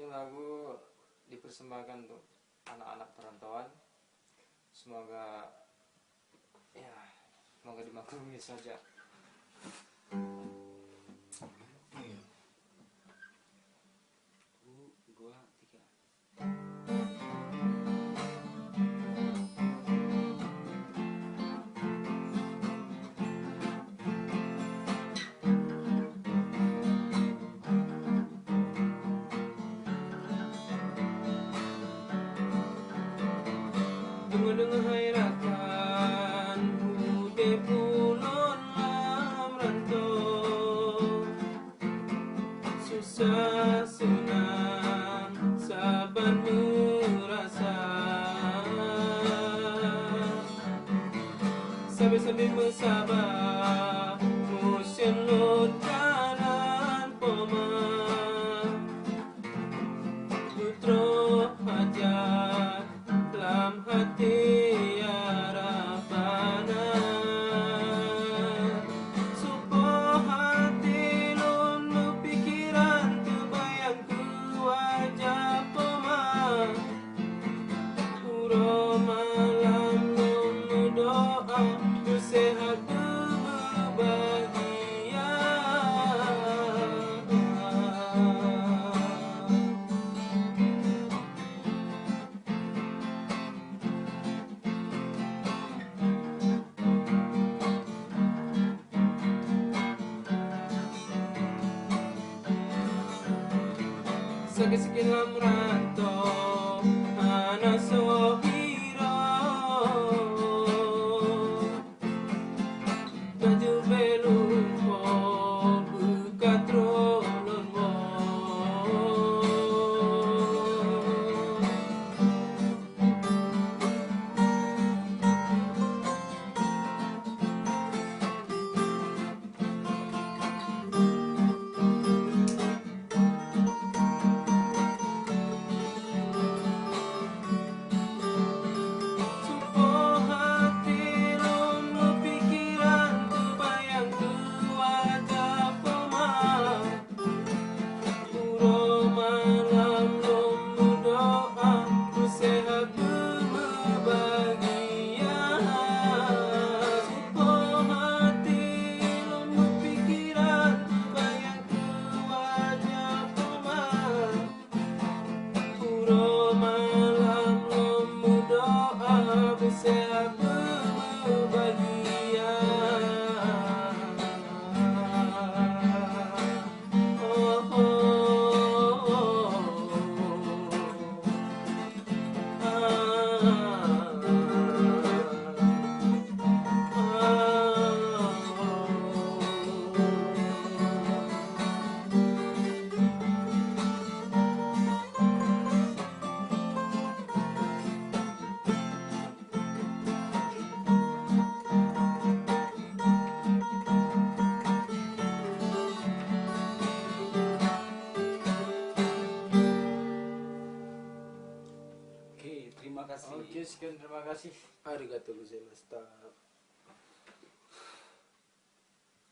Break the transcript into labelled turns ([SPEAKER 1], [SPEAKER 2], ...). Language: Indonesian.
[SPEAKER 1] lagu dipersembahkan untuk anak-anak perantauan. Semoga dimaklumi saja.
[SPEAKER 2] Dengar hai rakan ude pulon lam rantau, susah senang saban merasa, sambil bersabar musim lodanan poma putro hajat dalam hati arafana, supo hati lulu pikiran terbayang ke wajah poma, puro malam lulu doa bersehat berbahagia. Sakit lam rantau mana sohiro, baju belupo buka trolon wo, supo hati lulu pikiran terbayang ke wajah poma, puro malam lulu doa bersehat berbahagia. Supo hati lulu pikiran terbayang ke wajah poma, puro malam lemu doa bersehat berbahagia. Oh, oh, oh,
[SPEAKER 3] Oke, terima kasih.
[SPEAKER 1] Oke, sekian, terima kasih.
[SPEAKER 2] arigatou gozaimasu.